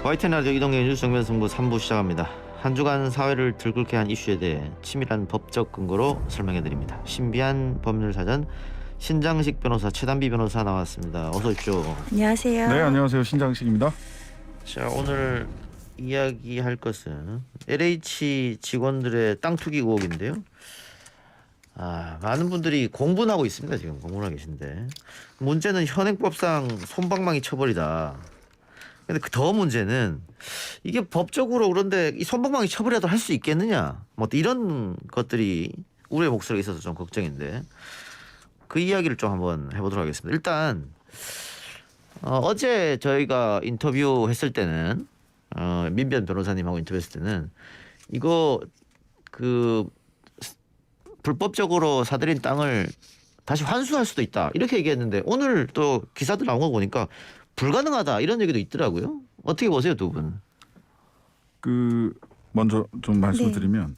YTN 라디오 이동경 뉴스 정면 승부 3부 시작합니다. 한 주간 사회를 들끓게 한 이슈에 대해 치밀한 법적 근거로 설명해드립니다. 신비한 법률사전 신장식 변호사 최단비 변호사 나왔습니다. 어서 오십시오. 안녕하세요. 네, 안녕하세요. 신장식입니다. 자, 오늘 이야기할 것은 LH 직원들의 땅 투기 의혹인데요. 많은 분들이 공분하고 있습니다. 지금 공분하고 계신데 문제는 현행법상 솜방망이 처벌이다. 근데 더 문제는 이게 법적으로 그런데 이 솜방망이 처벌이라도 할 수 있겠느냐, 뭐 이런 것들이 우리의 목소리가 있어서 좀 걱정인데 그 이야기를 좀 한번 해보도록 하겠습니다. 일단 어제 저희가 인터뷰했을 때는 민변 변호사님하고 인터뷰했을 때는 이거 그 불법적으로 사들인 땅을 다시 환수할 수도 있다 이렇게 얘기했는데 오늘 또 기사들 나온 거 보니까 불가능하다 이런 얘기도 있더라고요. 어떻게 보세요, 두 분? 먼저 좀 말씀을 드리면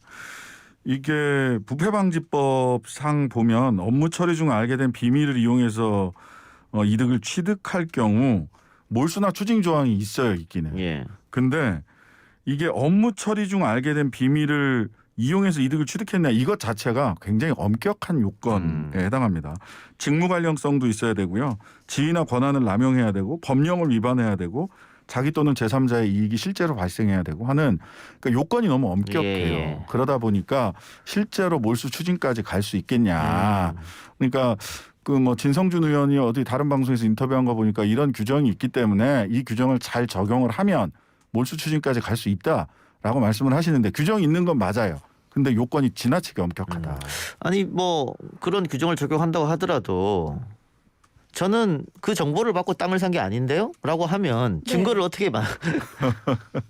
이게 부패방지법상 보면 업무 처리 중 알게 된 비밀을 이용해서 이득을 취득할 경우 몰수나 추징 조항이 있어요, 있기는. 예. 근데 이게 업무 처리 중 알게 된 비밀을 이용해서 이득을 취득했냐, 이것 자체가 굉장히 엄격한 요건에 해당합니다. 직무 관련성도 있어야 되고요. 지위나 권한을 남용해야 되고 법령을 위반해야 되고 자기 또는 제3자의 이익이 실제로 발생해야 되고 하는, 그러니까 요건이 너무 엄격해요. 예. 그러다 보니까 실제로 몰수 추징까지 갈 수 있겠냐. 그러니까 진성준 의원이 어디 다른 방송에서 인터뷰한 거 보니까 이런 규정이 있기 때문에 이 규정을 잘 적용을 하면 몰수 추징까지 갈 수 있다라고 말씀을 하시는데, 규정이 있는 건 맞아요. 근데 요건이 지나치게 엄격하다. 아니 뭐 그런 규정을 적용한다고 하더라도 저는 그 정보를 받고 땅을 산 게 아닌데요? 라고 하면 증거를 어떻게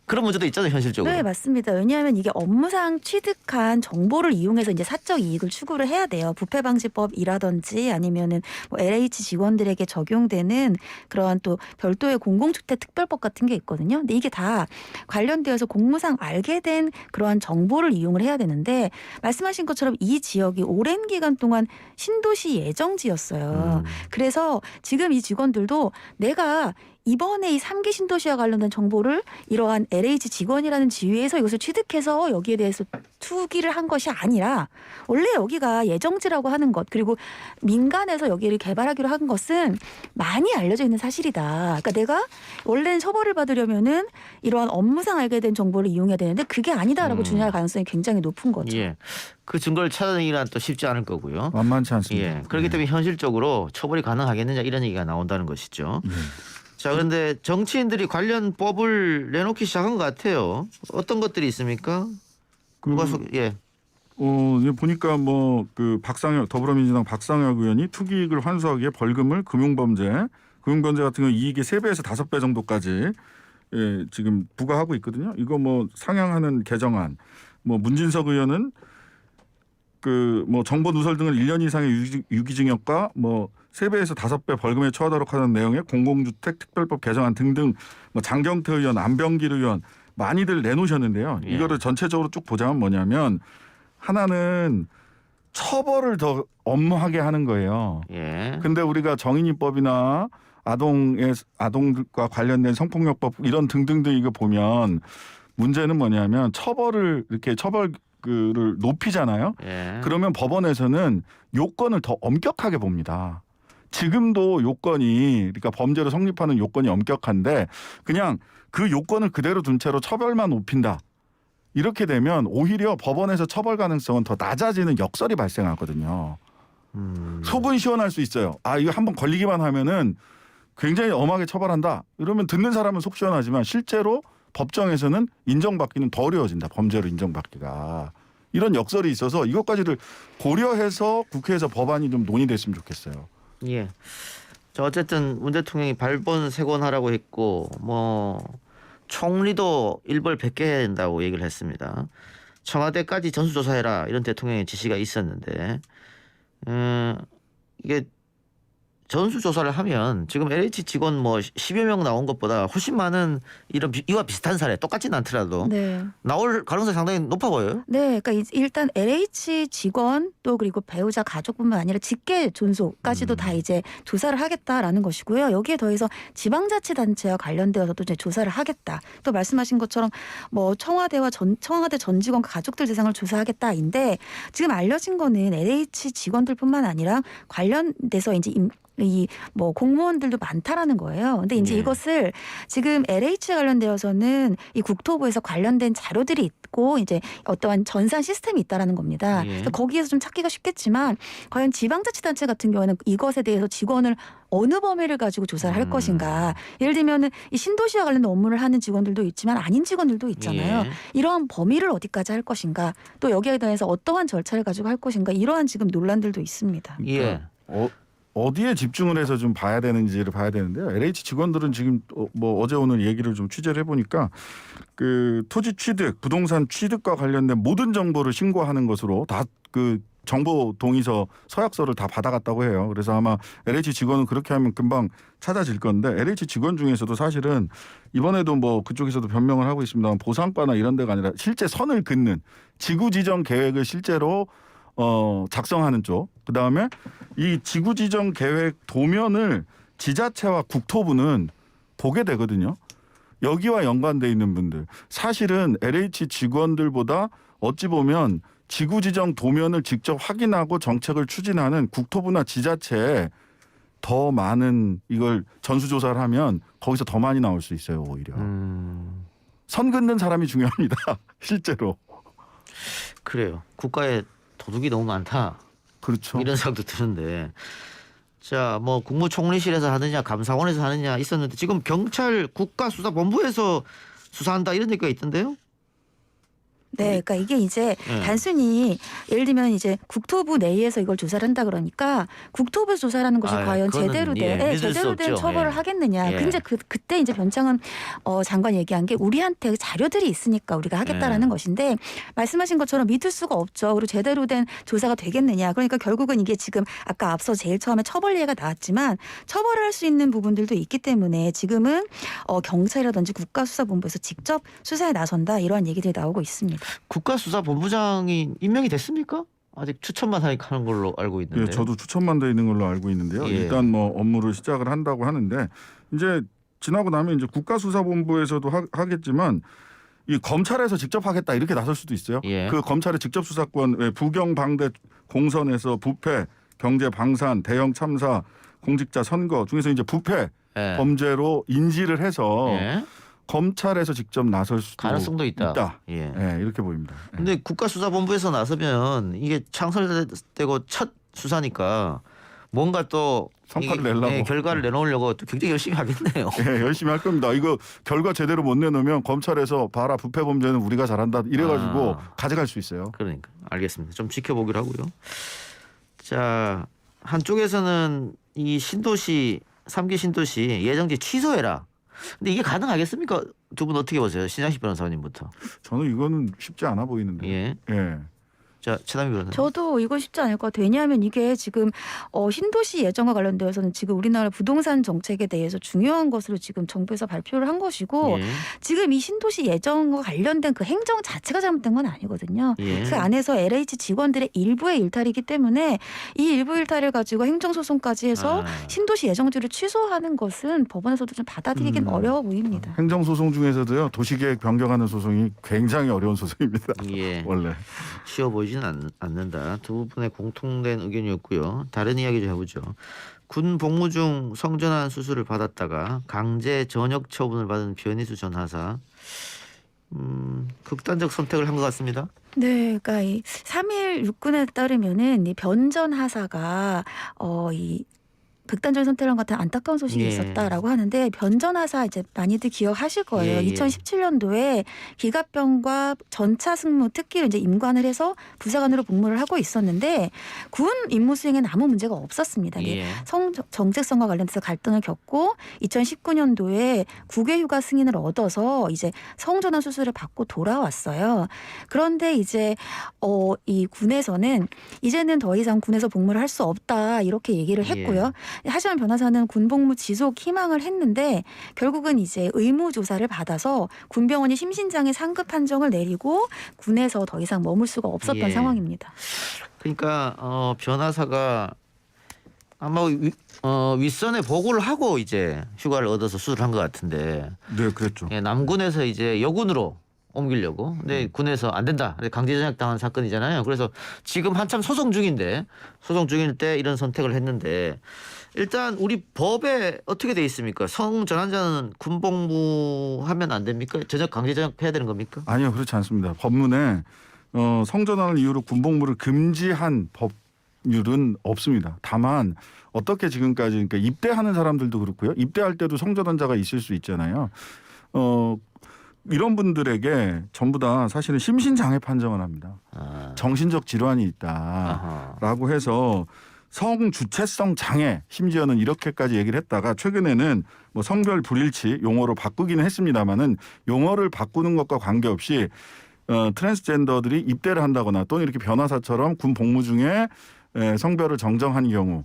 그런 문제도 있잖아요, 현실적으로. 네, 맞습니다. 왜냐하면 이게 업무상 취득한 정보를 이용해서 이제 사적 이익을 추구를 해야 돼요. 부패방지법이라든지 아니면은 뭐 LH 직원들에게 적용되는 그러한 또 별도의 공공주택 특별법 같은 게 있거든요. 근데 이게 다 관련되어서 공무상 알게 된 그러한 정보를 이용을 해야 되는데, 말씀하신 것처럼 이 지역이 오랜 기간 동안 신도시 예정지였어요. 그래서 지금 이 직원들도 내가 이번에 이 3기 신도시와 관련된 정보를 이러한 LH 직원이라는 지위에서 이것을 취득해서 여기에 대해서 투기를 한 것이 아니라 원래 여기가 예정지라고 하는 것, 그리고 민간에서 여기를 개발하기로 한 것은 많이 알려져 있는 사실이다. 그러니까 내가 원래는 처벌을 받으려면은 이러한 업무상 알게 된 정보를 이용해야 되는데 그게 아니다라고 주장할 가능성이 굉장히 높은 거죠. 예. 그 증거를 찾아내기란 또 쉽지 않을 거고요. 만만치 않습니다. 예. 그렇기 때문에 현실적으로 처벌이 가능하겠느냐 이런 얘기가 나온다는 것이죠. 자, 그런데 정치인들이 관련 법을 내놓기 시작한 것 같아요. 어떤 것들이 있습니까? 예. 보니까 더불어민주당 박상혁 의원이 투기이익을 환수하기 위해 벌금을 금융범죄 같은 경우 이익의 3배에서 5배 정도까지 지금 부과하고 있거든요. 이거 상향하는 개정안. 문진석 의원은 정보 누설 등을 1년 이상의 유기징역과 3배에서 5배 벌금에 처하도록 하는 내용의 공공주택 특별법 개정안 등등, 장경태 의원, 안병길 의원 많이들 내놓으셨는데요. 예. 이거를 전체적으로 쭉 보자면 뭐냐면, 하나는 처벌을 더 엄하게 하는 거예요. 예. 근데 우리가 정인이법이나 아동과 관련된 성폭력법 이런 등등등 이거 보면 문제는 뭐냐면 처벌을 높이잖아요. 예. 그러면 법원에서는 요건을 더 엄격하게 봅니다. 지금도 요건이, 그러니까 범죄로 성립하는 요건이 엄격한데 그냥 그 요건을 그대로 둔 채로 처벌만 높인다. 이렇게 되면 오히려 법원에서 처벌 가능성은 더 낮아지는 역설이 발생하거든요. 속은 시원할 수 있어요. 이거 한번 걸리기만 하면은 굉장히 엄하게 처벌한다. 이러면 듣는 사람은 속 시원하지만 실제로 법정에서는 인정받기는 더 어려워진다. 범죄로 인정받기가. 이런 역설이 있어서 이것까지를 고려해서 국회에서 법안이 좀 논의됐으면 좋겠어요. 예. 자, 어쨌든 문 대통령이 발본색원하라고 했고 총리도 일벌 100개 해야 된다고 얘기를 했습니다. 청와대까지 전수조사해라 이런 대통령의 지시가 있었는데 이게 전수조사를 하면 지금 LH 직원 뭐 10여 명 나온 것보다 훨씬 많은 이와 비슷한 사례 똑같지는 않더라도 네. 나올 가능성이 상당히 높아 보여요. 네, 그러니까 일단 LH 직원 또 그리고 배우자 가족뿐만 아니라 직계 존속까지도 다 이제 조사를 하겠다라는 것이고요. 여기에 더해서 지방자치단체와 관련되어서도 이제 조사를 하겠다. 또 말씀하신 것처럼 뭐 청와대 전 직원 가족들 대상을 조사하겠다인데 지금 알려진 거는 LH 직원들뿐만 아니라 관련돼서 이제 이 뭐 공무원들도 많다라는 거예요. 근데 이제 예. 이것을 지금 LH 관련되어서는 이 국토부에서 관련된 자료들이 있고 이제 어떠한 전산 시스템이 있다라는 겁니다. 예. 그래서 거기에서 좀 찾기가 쉽겠지만 과연 지방자치단체 같은 경우에는 이것에 대해서 직원을 어느 범위를 가지고 조사를 할 것인가. 예를 들면은 이 신도시와 관련된 업무를 하는 직원들도 있지만 아닌 직원들도 있잖아요. 예. 이러한 범위를 어디까지 할 것인가. 또 여기에 대해서 어떠한 절차를 가지고 할 것인가. 이러한 지금 논란들도 있습니다. 예. 어디에 집중을 해서 좀 봐야 되는지를 봐야 되는데요. LH 직원들은 지금 뭐 어제 오늘 얘기를 좀 취재를 해보니까 그 토지 취득, 부동산 취득과 관련된 모든 정보를 신고하는 것으로 다 그 정보 동의서 서약서를 다 받아갔다고 해요. 그래서 아마 LH 직원은 그렇게 하면 금방 찾아질 건데 LH 직원 중에서도 사실은 이번에도 뭐 그쪽에서도 변명을 하고 있습니다만 보상과나 이런 데가 아니라 실제 선을 긋는 지구 지정 계획을 실제로 작성하는 쪽. 그다음에 이 지구 지정 계획 도면을 지자체와 국토부는 보게 되거든요. 여기와 연관돼 있는 분들. 사실은 LH 직원들보다 어찌 보면 지구 지정 도면을 직접 확인하고 정책을 추진하는 국토부나 지자체에 더 많은 이걸 전수조사를 하면 거기서 더 많이 나올 수 있어요. 오히려. 선 긋는 사람이 중요합니다. 실제로. 그래요. 국가에 도둑이 너무 많다. 그렇죠. 이런 생각도 드는데. 자, 뭐 국무총리실에서 하느냐 감사원에서 하느냐 있었는데 지금 경찰 국가수사본부에서 수사한다 이런 얘기가 있던데요. 네, 그러니까 이게 이제 네. 단순히 예를 들면 이제 국토부 내에서 이걸 조사를 한다 그러니까 국토부에서 조사하는 것이 과연 그거는 제대로 된 믿을 수 제대로 된 없죠. 처벌을 예. 하겠느냐. 예. 근데 그때 이제 변창흠 장관 얘기한 게 우리한테 자료들이 있으니까 우리가 하겠다라는 예. 것인데 말씀하신 것처럼 믿을 수가 없죠. 그리고 제대로 된 조사가 되겠느냐. 그러니까 결국은 이게 지금 아까 앞서 제일 처음에 처벌 예가 나왔지만 처벌을 할 수 있는 부분들도 있기 때문에 지금은 경찰이라든지 국가수사본부에서 직접 수사에 나선다 이러한 얘기들이 나오고 있습니다. 국가수사본부장이 임명이 됐습니까? 아직 추천만 하는 걸로 알고 있는데. 예, 저도 추천만 돼 있는 걸로 알고 있는데요. 예. 일단 뭐 업무를 시작을 한다고 하는데 이제 지나고 나면 이제 국가수사본부에서도 하겠지만 이 검찰에서 직접 하겠다 이렇게 나설 수도 있어요. 예. 그 검찰의 직접 수사권 부경방대 공선에서 부패, 경제 방산, 대형 참사, 공직자 선거 중에서 이제 부패 예. 범죄로 인지를 해서 예. 검찰에서 직접 나설 수도 가능성도 있다. 예. 예, 이렇게 보입니다. 예. 근데 국가수사본부에서 나서면 이게 창설되고 첫 수사니까 뭔가 또 성과를 이게, 내려고. 결과를 내놓으려고 또 굉장히 열심히 하겠네요. 예, 열심히 할 겁니다. 이거 결과 제대로 못 내놓으면 검찰에서 봐라 부패 범죄는 우리가 잘한다 이래가지고 가져갈 수 있어요. 그러니까 알겠습니다. 좀 지켜보기로 하고요. 자, 한쪽에서는 이 신도시 3기 신도시 예정지 취소해라. 근데 이게 가능하겠습니까? 두 분 어떻게 보세요? 신장식 변호사님부터. 저는 이거는 쉽지 않아 보이는데. 예. 예. 자, 최남희 변호사님. 저도 이거 쉽지 않을 것 같아요. 왜냐하면 이게 지금 신도시 예정과 관련되어서는 지금 우리나라 부동산 정책에 대해서 중요한 것으로 지금 정부에서 발표를 한 것이고 예. 지금 이 신도시 예정과 관련된 그 행정 자체가 잘못된 건 아니거든요. 예. 그 안에서 LH 직원들의 일부의 일탈이기 때문에 이 일부 일탈을 가지고 행정소송까지 해서 신도시 예정지를 취소하는 것은 법원에서도 좀 받아들이긴 어려워 보입니다. 행정소송 중에서도요 도시계획 변경하는 소송이 굉장히 어려운 소송입니다. 예. 원래. 쉬워 보이지는 않는다. 두 분의 공통된 의견이었고요. 다른 이야기 좀 해보죠. 군 복무 중 성전환 수술을 받았다가 강제 전역 처분을 받은 변희수 전 하사. 극단적 선택을 한 것 같습니다. 네, 그러니까 이 3일 육군에 따르면은 이 변전 하사가 이 극단적인 선택을 한 것 같은 안타까운 소식이 예. 있었다라고 하는데 변전하사 이제 많이들 기억하실 거예요. 예, 예. 2017년도에 기갑병과 전차 승무 특기를 이제 임관을 해서 부사관으로 복무를 하고 있었는데 군 임무 수행에는 아무 문제가 없었습니다. 예. 정책성과 관련돼서 갈등을 겪고 2019년도에 국외휴가 승인을 얻어서 이제 성전환 수술을 받고 돌아왔어요. 그런데 이제 이 군에서는 이제는 더 이상 군에서 복무를 할 수 없다 이렇게 얘기를 했고요. 하지만 변호사는 군복무 지속 희망을 했는데 결국은 이제 의무 조사를 받아서 군병원이 심신장애 상급 판정을 내리고 군에서 더 이상 머물 수가 없었던 예. 상황입니다. 그러니까 변호사가 아마 윗선에 보고를 하고 이제 휴가를 얻어서 수술한 것 같은데 네, 그랬죠. 예, 남군에서 이제 여군으로 옮기려고. 근데 군에서 안 된다. 강제 전역 당한 사건이잖아요. 그래서 지금 한참 소송 중일 때 이런 선택을 했는데 일단 우리 법에 어떻게 돼 있습니까? 성전환자는 군복무하면 안 됩니까? 강제 전역해야 되는 겁니까? 아니요, 그렇지 않습니다. 법문에 성전환을 이유로 군복무를 금지한 법률은 없습니다. 다만 어떻게 지금까지 그러니까 입대하는 사람들도 그렇고요. 입대할 때도 성전환자가 있을 수 있잖아요. 이런 분들에게 전부 다 사실은 심신장애 판정을 합니다. 정신적 질환이 있다라고 해서 성주체성 장애 심지어는 이렇게까지 얘기를 했다가 최근에는 뭐 성별 불일치 용어로 바꾸기는 했습니다마는 용어를 바꾸는 것과 관계없이 트랜스젠더들이 입대를 한다거나 또는 이렇게 변호사처럼 군 복무 중에 성별을 정정한 경우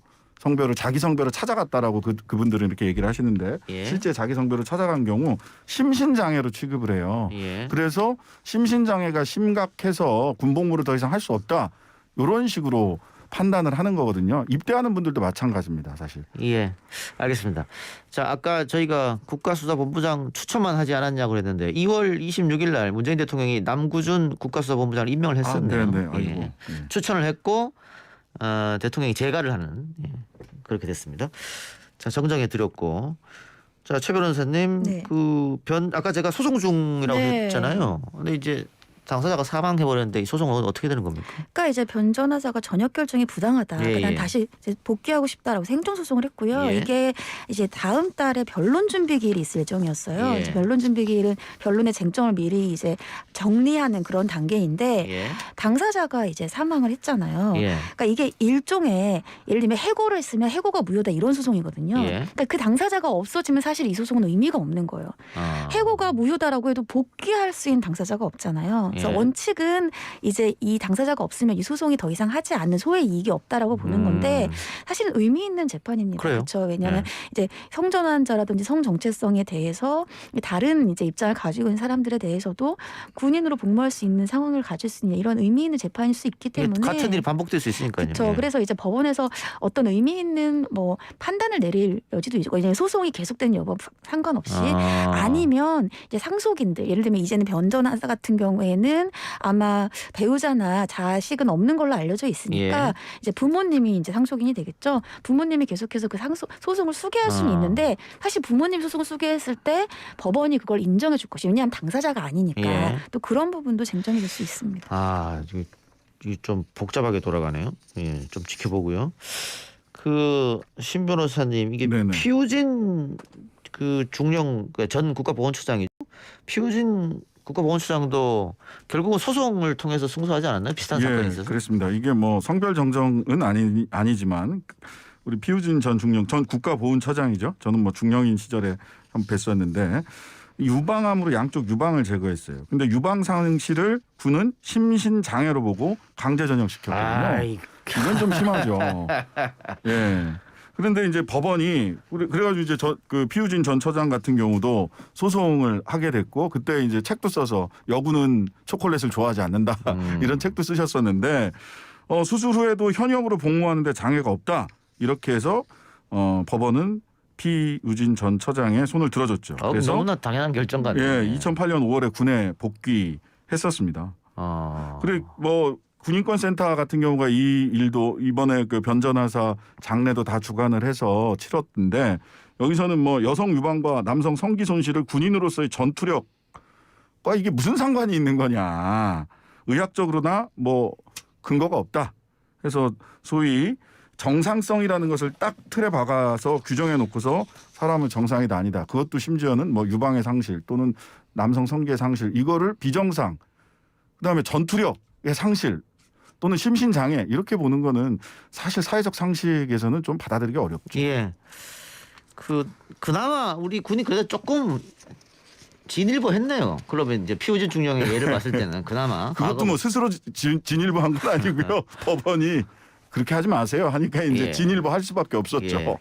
자기 성별을 찾아갔다라고 그분들은 이렇게 얘기를 하시는데 예. 실제 자기 성별을 찾아간 경우 심신장애로 취급을 해요. 예. 그래서 심신장애가 심각해서 군복무를 더 이상 할 수 없다. 이런 식으로 판단을 하는 거거든요. 입대하는 분들도 마찬가지입니다. 사실. 예, 알겠습니다. 자, 아까 저희가 국가수사본부장 추천만 하지 않았냐고 그랬는데 2월 26일 날 문재인 대통령이 남구준 국가수사본부장을 임명을 했었네요. 네. 아이고. 예. 네. 추천을 했고 대통령이 재가를 하는 그렇게 됐습니다. 자, 정정해 드렸고. 자, 최 변호사님 네. 아까 제가 소송 중이라고 네. 했잖아요. 근데 이제 당사자가 사망해 버렸는데 이 소송은 어떻게 되는 겁니까? 그러니까 이제 변전하자가 전역 결정이 부당하다. 예, 난 예. 다시 이제 복귀하고 싶다라고 행정 소송을 했고요. 예. 이게 이제 다음 달에 변론 준비기일이 있을 예정이었어요. 예. 이제 변론 준비기일은 변론의 쟁점을 미리 이제 정리하는 그런 단계인데 예. 당사자가 이제 사망을 했잖아요. 예. 그러니까 이게 일종의 예를 들면 해고를 했으면 해고가 무효다 이런 소송이거든요. 예. 그러니까 그 당사자가 없어지면 사실 이 소송은 의미가 없는 거예요. 해고가 무효다라고 해도 복귀할 수 있는 당사자가 없잖아요. 그래서 예. 원칙은 이제 이 당사자가 없으면 이 소송이 더 이상 하지 않는 소의 이익이 없다라고 보는 건데 사실은 의미 있는 재판입니다. 그래요? 그렇죠. 왜냐하면 네. 이제 성전환자라든지 성정체성에 대해서 다른 이제 입장을 가지고 있는 사람들에 대해서도 군인으로 복무할 수 있는 상황을 가질 수 있는 이런 의미 있는 재판일 수 있기 이게 때문에 같은 일이 반복될 수 있으니까요. 그렇죠. 예. 그래서 이제 법원에서 어떤 의미 있는 뭐 판단을 내릴 여지도 있고 왜냐하면 소송이 계속되는 여부 상관없이 아니면 이제 상속인들 예를 들면 이제는 변전환자 같은 경우에는 아마 배우자나 자식은 없는 걸로 알려져 있으니까 예. 이제 부모님이 이제 상속인이 되겠죠. 부모님이 계속해서 그 소송을 수기할 수는 있는데 사실 부모님 소송을 수기했을 때 법원이 그걸 인정해 줄 것이 왜냐하면 당사자가 아니니까 예. 또 그런 부분도 쟁점이 될 수 있습니다. 이게 좀 복잡하게 돌아가네요. 예, 좀 지켜보고요. 신 변호사님 이게 네네. 피우진 중령 전 국가보훈처장이죠. 피우진 국가보훈처장도 결국은 소송을 통해서 승소하지 않았나요? 비슷한 사건이 있어서. 그렇습니다. 이게 뭐 성별 정정은 아니지만 우리 피우진 전 중령 전 국가보훈처장이죠. 저는 뭐 중령인 시절에 한번 뵀었는데 유방암으로 양쪽 유방을 제거했어요. 근데 유방 상실을 군은 심신장애로 보고 강제 전역시켰거든요. 이건 좀 심하죠. 예. 그런데 이제 법원이 그래가지고 이제 그 피우진 전 처장 같은 경우도 소송을 하게 됐고 그때 이제 책도 써서 여군은 초콜릿을 좋아하지 않는다 이런 책도 쓰셨었는데 수술 후에도 현역으로 복무하는데 장애가 없다 이렇게 해서 법원은 피우진 전 처장의 손을 들어줬죠. 그래서 너무나 당연한 결정 같네요. 예, 2008년 5월에 군에 복귀했었습니다. 그리고 뭐 군인권센터 같은 경우가 이 일도 이번에 그 변전하사 장례도 다 주관을 해서 치렀는데 여기서는 뭐 여성 유방과 남성 성기 손실을 군인으로서의 전투력과 이게 무슨 상관이 있는 거냐. 의학적으로나 뭐 근거가 없다. 그래서 소위 정상성이라는 것을 딱 틀에 박아서 규정해 놓고서 사람은 정상이다 아니다. 그것도 심지어는 뭐 유방의 상실 또는 남성 성기의 상실 이거를 비정상 그다음에 전투력의 상실 또는 심신장애 이렇게 보는 거는 사실 사회적 상식에서는 좀 받아들이기 어렵죠. 예. 그나마 우리 군이 그래도 조금 진일보 했네요. 그러면 이제 피우진 중령의 예를 봤을 때는 그나마 그것도 뭐 스스로 진일보한 건 아니고요. 법원이 그렇게 하지 마세요 하니까 이제 예. 진일보 할 수밖에 없었죠. 예.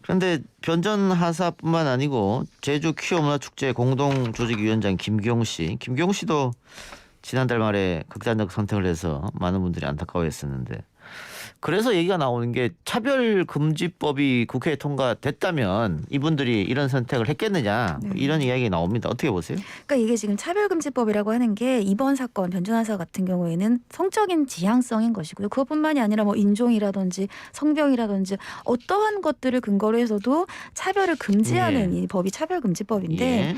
그런데 변전하사뿐만 아니고 제주 퀴어문화축제 공동조직위원장 김기용 씨도 지난달 말에 극단적 선택을 해서 많은 분들이 안타까워했었는데 그래서 얘기가 나오는 게 차별금지법이 국회에 통과됐다면 이분들이 이런 선택을 했겠느냐 이런 이야기 나옵니다. 어떻게 보세요? 그러니까 이게 지금 차별금지법이라고 하는 게 이번 사건 변전하사 같은 경우에는 성적인 지향성인 것이고요. 그것뿐만이 아니라 뭐 인종이라든지 성병이라든지 어떠한 것들을 근거로 해서도 차별을 금지하는 이 법이 차별금지법인데 예.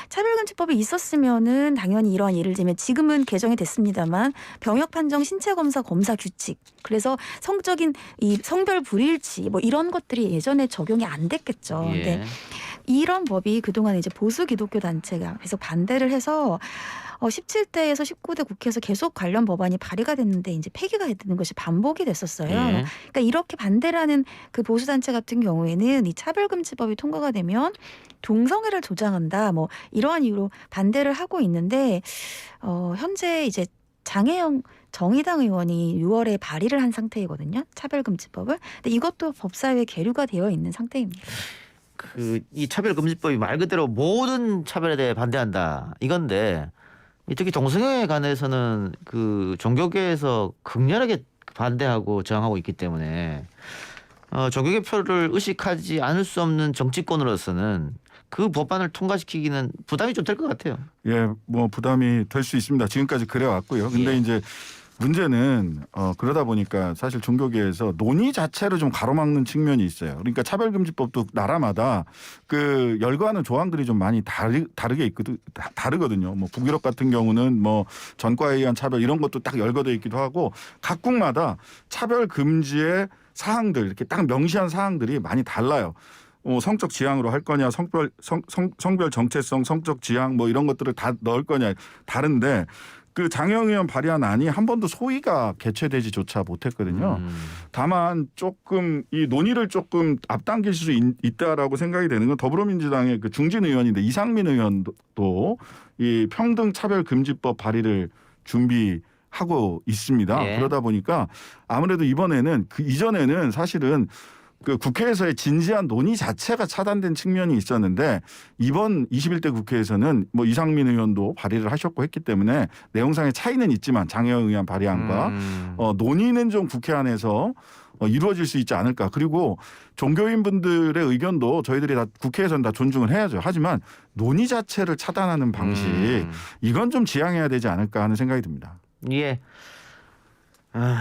차별금지법이 있었으면은 당연히 이러한 예를 들면 지금은 개정이 됐습니다만 병역 판정 신체 검사 규칙 그래서 성적인 이 성별 불일치 뭐 이런 것들이 예전에 적용이 안 됐겠죠. 예. 근데 이런 법이 그동안 이제 보수 기독교 단체가 계속 반대를 해서 17대에서 19대 국회에서 계속 관련 법안이 발의가 됐는데 이제 폐기가 되는 것이 반복이 됐었어요. 예. 그러니까 이렇게 반대를 하는 그 보수 단체 같은 경우에는 이 차별금지법이 통과가 되면 동성애를 조장한다 뭐 이러한 이유로 반대를 하고 있는데 현재 이제 장혜영 정의당 의원이 6월에 발의를 한 상태이거든요. 차별금지법을. 근데 이것도 법사위에 계류가 되어 있는 상태입니다. 이 차별금지법이 말 그대로 모든 차별에 대해 반대한다 이건데 특히 동성애에 관해서는 그 종교계에서 극렬하게 반대하고 저항하고 있기 때문에 종교개표를 의식하지 않을 수 없는 정치권으로서는 그 법안을 통과시키기는 부담이 좀 될 것 같아요. 예, 뭐 부담이 될 수 있습니다. 지금까지 그래 왔고요. 근데 예. 이제 문제는 그러다 보니까 사실 종교계에서 논의 자체를 좀 가로막는 측면이 있어요. 그러니까 차별금지법도 나라마다 그 열거하는 조항들이 좀 많이 다르거든요. 뭐 북유럽 같은 경우는 뭐 전과에 의한 차별 이런 것도 딱 열거돼 있기도 하고 각국마다 차별 금지의 사항들 이렇게 딱 명시한 사항들이 많이 달라요. 성적 지향으로 할 거냐, 성별 정체성, 성적 지향 뭐 이런 것들을 다 넣을 거냐 다른데 그 장혜영 의원 발의한 안이 한 번도 소위가 개최되지조차 못했거든요. 다만 조금 이 논의를 조금 앞당길 수 있다라고 생각이 되는 건 더불어민주당의 그 중진 의원인데 이상민 의원도 이 평등차별금지법 발의를 준비하고 있습니다. 예. 그러다 보니까 아무래도 이번에는 그 이전에는 사실은 그 국회에서의 진지한 논의 자체가 차단된 측면이 있었는데 이번 21대 국회에서는 뭐 이상민 의원도 발의를 하셨고 했기 때문에 내용상의 차이는 있지만 장혜영 의원 발의안과 논의는 좀 국회 안에서 이루어질 수 있지 않을까. 그리고 종교인분들의 의견도 저희들이 다 국회에서는 다 존중을 해야죠. 하지만 논의 자체를 차단하는 방식 이건 좀 지양해야 되지 않을까 하는 생각이 듭니다. 예.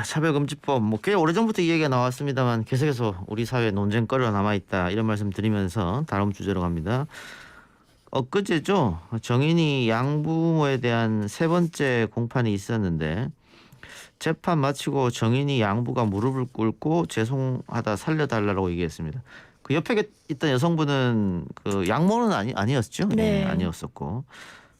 차별금지법 뭐 꽤 오래전부터 이 얘기가 나왔습니다만 계속해서 우리 사회에 논쟁거리가 남아있다 이런 말씀 드리면서 다음 주제로 갑니다. 엊그제죠. 정인이 양부모에 대한 세 번째 공판이 있었는데 재판 마치고 정인이 양부가 무릎을 꿇고 죄송하다 살려달라고 얘기했습니다. 그 옆에 있던 여성분은 그 양모는 아니었죠. 네. 아니었었고.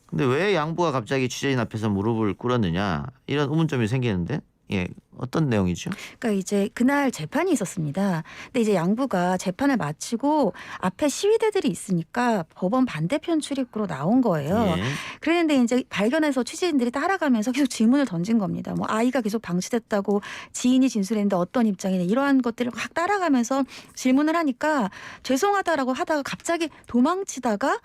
근데 왜 양부가 갑자기 취재인 앞에서 무릎을 꿇었느냐 이런 의문점이 생기는데 예, 어떤 내용이죠? 그러니까 이제 그날 재판이 있었습니다. 근데 이제 양부가 재판을 마치고 앞에 시위대들이 있으니까 법원 반대편 출입구로 나온 거예요. 예. 그랬는데 이제 발견해서 취재인들이 따라가면서 계속 질문을 던진 겁니다. 뭐 아이가 계속 방치됐다고 지인이 진술했는데 어떤 입장이냐 이러한 것들을 확 따라가면서 질문을 하니까 죄송하다라고 하다가 갑자기 도망치다가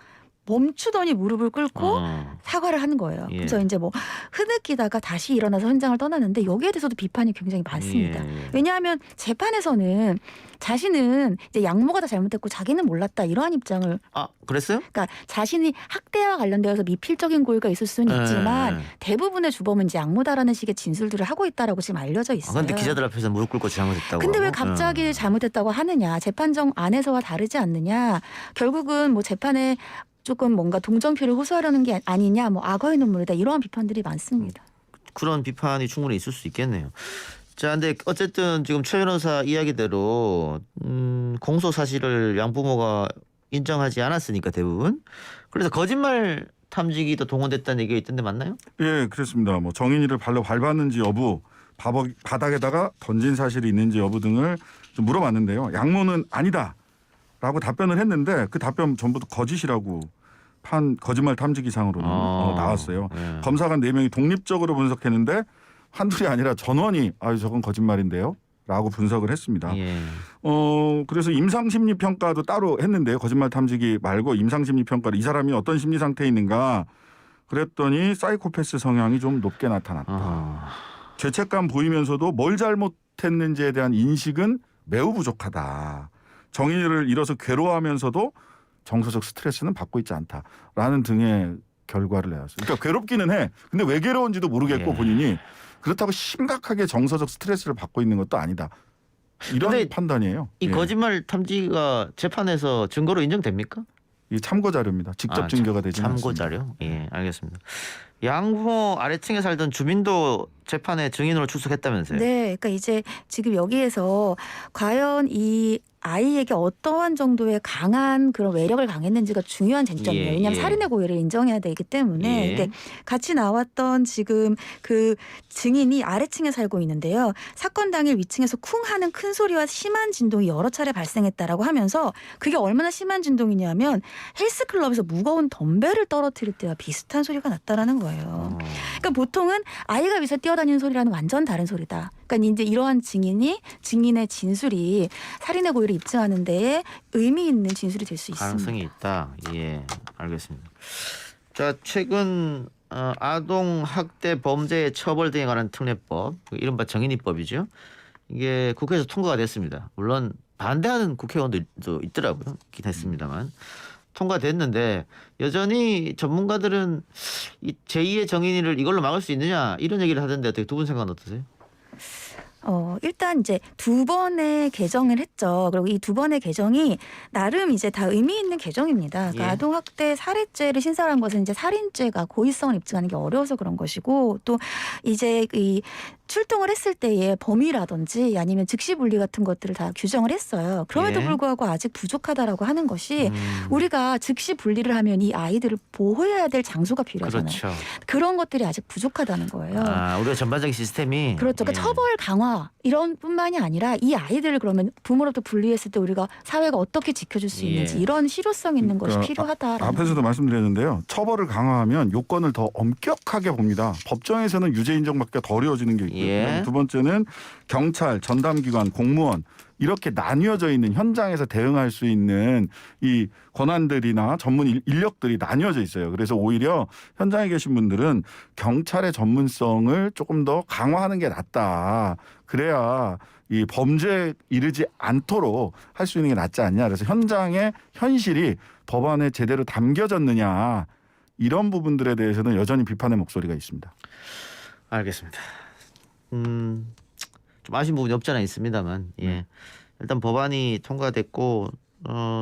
멈추더니 무릎을 꿇고 사과를 하는 거예요. 예. 그래서 이제 뭐 흐느끼다가 다시 일어나서 현장을 떠나는데 여기에 대해서도 비판이 굉장히 많습니다. 예. 왜냐하면 재판에서는 자신은 이제 양모가 다 잘못했고 자기는 몰랐다 이러한 입장을 그랬어요? 그러니까 자신이 학대와 관련되어서 미필적인 고의가 있을 수는 있지만 대부분의 주범은 이제 양모다라는 식의 진술들을 하고 있다라고 지금 알려져 있어요. 그런데 기자들 앞에서 무릎 꿇고 잘못했다고. 근데 왜 하고? 갑자기 잘못했다고 하느냐? 재판정 안에서와 다르지 않느냐? 결국은 뭐 재판에 조금 뭔가 동정표를 호소하려는 게 아니냐, 뭐 악어의 눈물이다 이러한 비판들이 많습니다. 그런 비판이 충분히 있을 수 있겠네요. 자, 근데 어쨌든 지금 최 변호사 이야기대로 공소 사실을 양부모가 인정하지 않았으니까 대부분 그래서 거짓말 탐지기도 동원됐다는 얘기가 있던데 맞나요? 예, 그렇습니다. 뭐 정인이를 발로 밟았는지 여부, 바닥에다가 던진 사실이 있는지 여부 등을 좀 물어봤는데요. 양모는 아니다라고 답변을 했는데 그 답변 전부 거짓이라고 판 거짓말 탐지기상으로는 나왔어요. 예. 검사관 4명이 독립적으로 분석했는데 한둘이 아니라 전원이 저건 거짓말인데요. 라고 분석을 했습니다. 예. 그래서 임상심리 평가도 따로 했는데요. 거짓말 탐지기 말고 임상심리 평가를 이 사람이 어떤 심리 상태에 있는가 그랬더니 사이코패스 성향이 좀 높게 나타났다. 죄책감 보이면서도 뭘 잘못했는지에 대한 인식은 매우 부족하다. 정의를 잃어서 괴로워하면서도 정서적 스트레스는 받고 있지 않다라는 등의 결과를 내왔어요. 그러니까 괴롭기는 해. 근데 왜 괴로운지도 모르겠고 예. 본인이 그렇다고 심각하게 정서적 스트레스를 받고 있는 것도 아니다. 이런 근데 판단이에요. 이 예. 거짓말 탐지가 재판에서 증거로 인정됩니까? 이 참고 자료입니다. 직접 증거가 되지 않습니다. 참고 자료. 예, 알겠습니다. 양호 아래층에 살던 주민도 재판에 증인으로 출석했다면서요? 네, 그러니까 이제 지금 여기에서 과연 이 아이에게 어떠한 정도의 강한 그런 외력을 강했는지가 중요한 쟁점이에요. 예, 왜냐하면 예. 살인의 고의를 인정해야 되기 때문에. 예. 근데 같이 나왔던 지금 그 증인이 아래층에 살고 있는데요. 사건 당일 위층에서 쿵 하는 큰 소리와 심한 진동이 여러 차례 발생했다라고 하면서 그게 얼마나 심한 진동이냐면 헬스클럽에서 무거운 덤벨을 떨어뜨릴 때와 비슷한 소리가 났다라는 거예요. 그러니까 보통은 아이가 위에서 뛰어다니는 소리라는 완전 다른 소리다. 그러니까 이제 이러한 증인의 진술이 살인의 고의를 입증하는 데에 의미 있는 진술이 될 수 있습니다. 가능성이 있다. 예, 알겠습니다. 자, 최근 아동 학대 범죄 처벌 등에 관한 특례법, 이른바 정인이법이죠. 이게 국회에서 통과가 됐습니다. 물론 반대하는 국회의원도 있더라고요. 있긴 했습니다만 통과됐는데 여전히 전문가들은 이 제2의 정인이를 이걸로 막을 수 있느냐 이런 얘기를 하던데 어떻게 두 분 생각은 어떠세요? 일단 이제 2번의 개정을 했죠. 그리고 이 2번의 개정이 나름 이제 다 의미 있는 개정입니다. 그러니까 예. 아동학대 살해죄를 신설한 것은 이제 살인죄가 고의성을 입증하는 게 어려워서 그런 것이고 또 이제 이 출동을 했을 때의 범위라든지 아니면 즉시 분리 같은 것들을 다 규정을 했어요. 그럼에도 예. 불구하고 아직 부족하다라고 하는 것이 우리가 즉시 분리를 하면 이 아이들을 보호해야 될 장소가 필요하잖아요. 그렇죠. 그런 것들이 아직 부족하다는 거예요. 우리가 전반적인 시스템이 그렇죠. 그러니까 예. 처벌 강화 이런 뿐만이 아니라 이 아이들을 그러면 부모로부터 분리했을 때 우리가 사회가 어떻게 지켜줄 수 있는지 예. 이런 실효성 있는 것이 그러니까 필요하다라는. 앞에서도 말씀드렸는데요. 처벌을 강화하면 요건을 더 엄격하게 봅니다. 법정에서는 유죄 인정받기가 더 어려워지는 게 있고요. 예. 두 번째는 경찰, 전담기관, 공무원 이렇게 나뉘어져 있는 현장에서 대응할 수 있는 이 권한들이나 전문 인력들이 나뉘어져 있어요. 그래서 오히려 현장에 계신 분들은 경찰의 전문성을 조금 더 강화하는 게 낫다. 그래야 이 범죄에 이르지 않도록 할 수 있는 게 낫지 않냐. 그래서 현장의 현실이 법안에 제대로 담겨졌느냐. 이런 부분들에 대해서는 여전히 비판의 목소리가 있습니다. 알겠습니다. 좀 아쉬운 부분이 없지 않아 있습니다만 예. 일단 법안이 통과됐고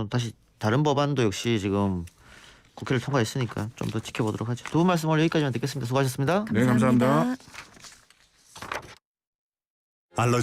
다시 다른 법안도 역시 지금 국회를 통과했으니까 좀 더 지켜보도록 하죠. 두 분 말씀 오늘 여기까지만 듣겠습니다. 수고하셨습니다. 네, 감사합니다. 감사합니다.